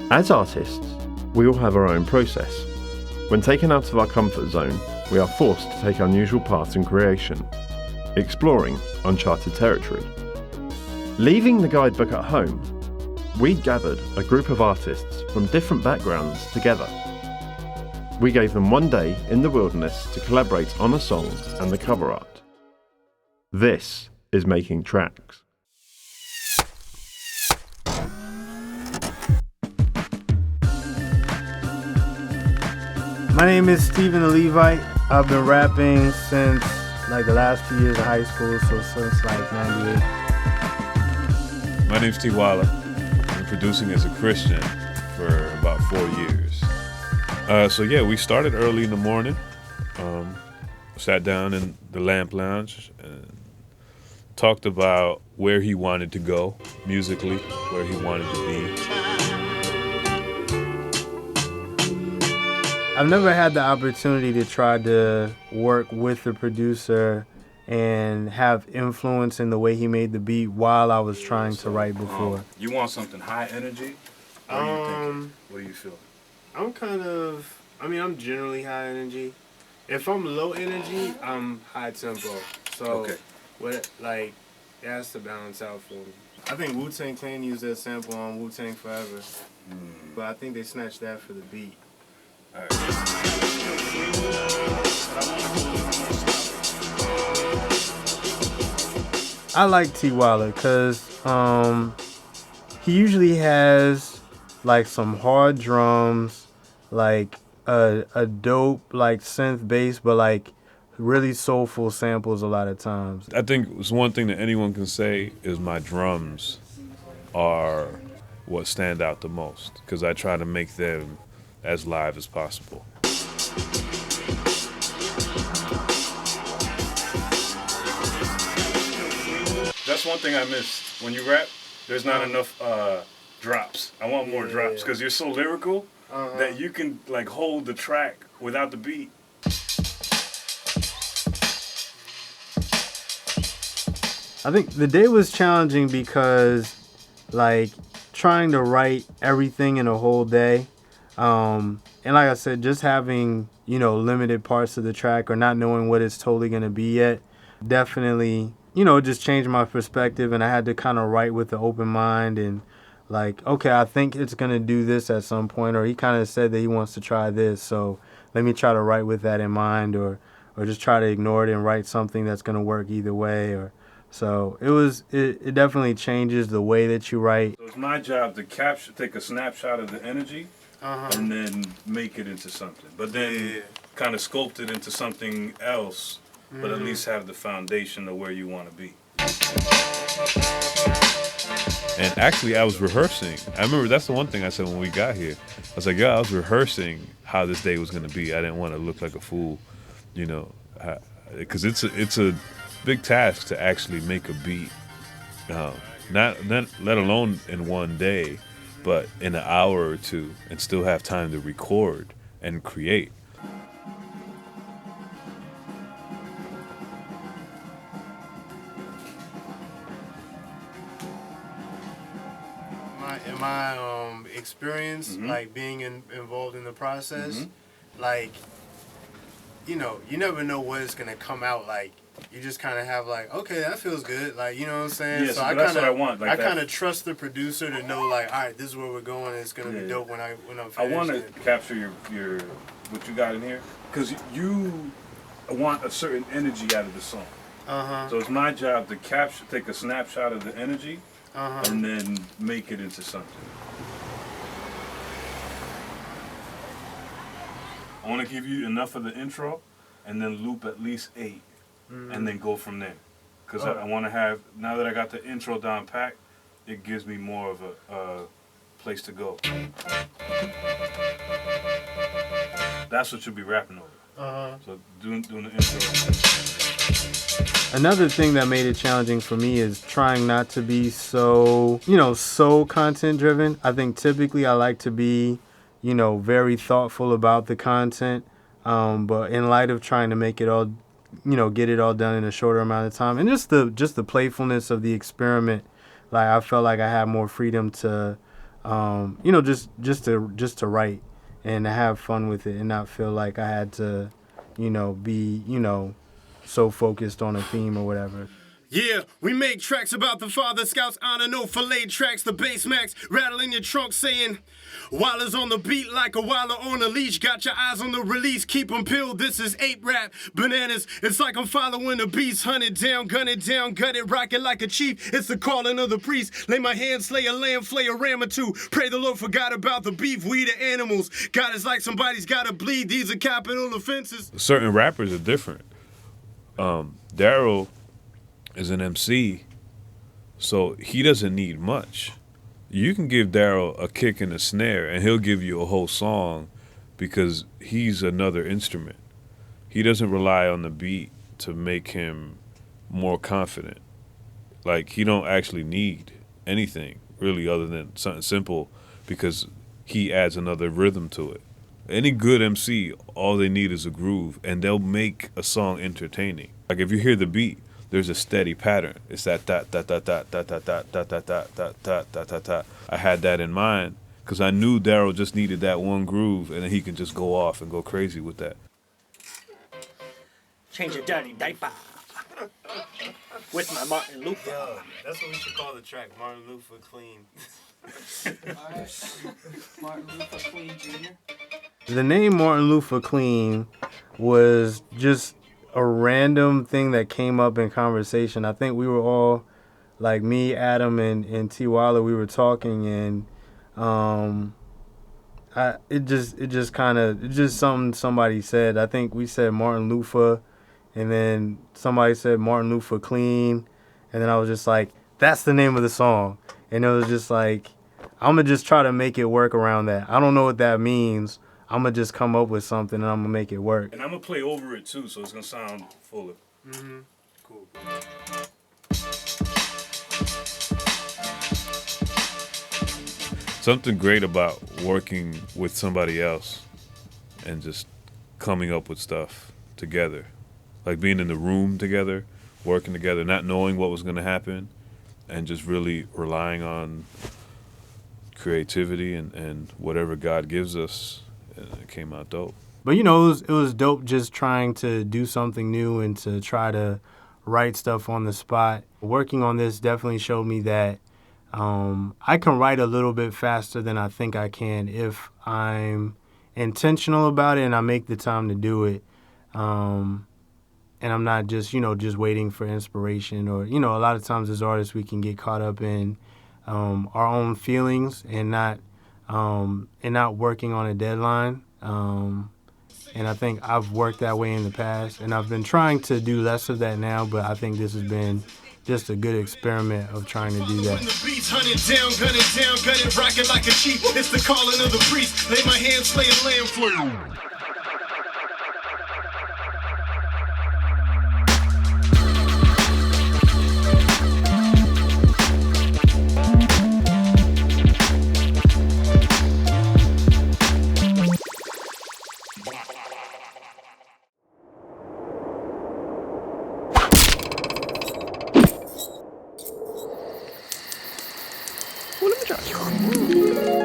As artists, we all have our own process. When taken out of our comfort zone, we are forced to take unusual paths in creation, exploring uncharted territory. Leaving the guidebook at home, we gathered a group of artists from different backgrounds together. We gave them one day in the wilderness to collaborate on a song and the cover art. This is Making Tracks. My name is Stephen the Levite. I've been rapping since the last few years of high school, so since 98. My name's T. Waller. I've been producing as a Christian for about 4 years. We started early in the morning. Sat down in the Lamp Lounge and talked about where he wanted to go musically, where he wanted to be. I've never had the opportunity to try to work with the producer and have influence in the way he made the beat while I was trying to write before. You want something high energy? What are you thinking? What do you feel? I'm I'm generally high energy. If I'm low energy, I'm high tempo. So, okay. It has to balance out for me. I think Wu-Tang Clan used that sample on Wu-Tang Forever. But I think they snatched that for the beat. All right. I like T. Waller because he usually has some hard drums, a dope synth bass, but really soulful samples a lot of times. I think it's one thing that anyone can say is my drums are what stand out the most because I try to make them as live as possible. That's one thing I miss. When you rap, there's not enough drops. I want more drops because you're so lyrical that you can hold the track without the beat. I think the day was challenging because trying to write everything in a whole day. And like I said, just having, limited parts of the track or not knowing what it's totally going to be yet, definitely, just changed my perspective. And I had to kind of write with an open mind and okay, I think it's going to do this at some point. Or he kind of said that he wants to try this. So let me try to write with that in mind or just try to ignore it and write something that's going to work either way. So it definitely changes the way that you write. So it's my job to take a snapshot of the energy and then make it into something. But then kind of sculpt it into something else, but at least have the foundation of where you want to be. And actually, I was rehearsing. I remember that's the one thing I said when we got here. I was like, I was rehearsing how this day was going to be. I didn't want to look like a fool, because it's a big task to actually make a beat, not let alone in one day, but in an hour or two, and still have time to record and create. In my experience, being involved in the process, you never know what it's gonna come out like. You just kind of have okay, that feels good, you know what I'm saying? Yeah, so that's what I want. I kind of trust the producer to know, all right, this is where we're going. And it's gonna be dope when I'm finished. I want to capture your what you got in here because you want a certain energy out of the song. So it's my job to take a snapshot of the energy and then make it into something. I want to give you enough of the intro and then loop at least 8. And then go from there. Because I want to have, now that I got the intro down packed, it gives me more of a place to go. That's what you'll be rapping over. So doing the intro. Another thing that made it challenging for me is trying not to be so content driven. I think typically I like to be, very thoughtful about the content. But in light of trying to make it all get it all done in a shorter amount of time, and just the playfulness of the experiment, I felt like I had more freedom to just to write and to have fun with it and not feel like I had to, be, so focused on a theme or whatever. Yeah, we make tracks about the Father Scouts honor, no fillet tracks, the bass max, rattling your trunk saying, Waller's on the beat like a Waller on a leash, got your eyes on the release, keep 'em peeled, this is ape rap, bananas, it's like I'm following the beast, hunt it down, gut it, rock it like a chief, it's the calling of the priest, lay my hand, slay a lamb, flay a ram or two, pray the Lord forgot about the beef, we the animals, God is like somebody's gotta bleed, these are capital offenses. Certain rappers are different. Daryl is an MC, so he doesn't need much. You can give Daryl a kick and a snare, and he'll give you a whole song because he's another instrument. He doesn't rely on the beat to make him more confident. Like, he don't actually need anything, really, other than something simple because he adds another rhythm to it. Any good MC, all they need is a groove, and they'll make a song entertaining. Like, if you hear the beat, there's a steady pattern. It's that that. I had that in mind because I knew Daryl just needed that one groove, and then he can just go off and go crazy with that. Change your dirty diaper with my Martin Luther. Yo, that's what we should call the track, Martin Luther Clean. Martin Luther Clean Jr. The name Martin Luther Clean was just a random thing that came up in conversation. I think we were all, like me, Adam, and T. Waller, we were talking, and it just something somebody said. I think we said Martin Luther, and then somebody said Martin Luther Clean, and then I was just like, that's the name of the song. And it was just like, I'm going to just try to make it work around that. I don't know what that means. I'm going to just come up with something and I'm going to make it work. And I'm going to play over it too, so it's going to sound fuller. Mm-hmm. Cool. Something great about working with somebody else and just coming up with stuff together. Like being in the room together, working together, not knowing what was going to happen, and just really relying on creativity and whatever God gives us. And it came out dope. But, it was dope just trying to do something new and to try to write stuff on the spot. Working on this definitely showed me that I can write a little bit faster than I think I can if I'm intentional about it and I make the time to do it. And I'm not just, just waiting for inspiration or, a lot of times as artists we can get caught up in our own feelings and not working on a deadline. And I think I've worked that way in the past, and I've been trying to do less of that now, but I think this has been just a good experiment of trying to do that. Hunt it down, gun it, rock it like a chief. It's the calling of the priest. Lay my hand, slay a lamb for you. Well, let me try.